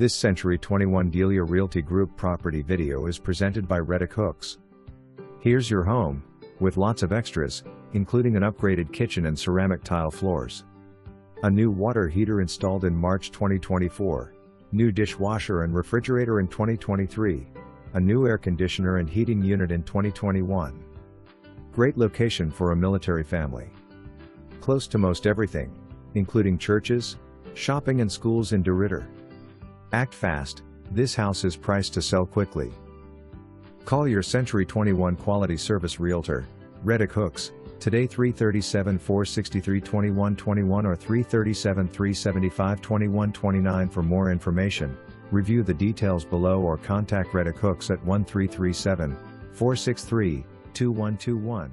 This Century 21 Delia Realty Group property video is presented by Reddoch Hooks. Here's your home, with lots of extras, including an upgraded kitchen and ceramic tile floors. A new water heater installed in March 2024, new dishwasher and refrigerator in 2023, a new air conditioner and heating unit in 2021. Great location for a military family. Close to most everything, including churches, shopping and schools in DeRidder. Act fast, this house is priced to sell quickly. Call your Century 21 Quality Service Realtor, Reddoch Hooks, today 337-463-2121 or 337-375-2129 for more information. Review the details below or contact Reddoch Hooks at 1337-463-2121.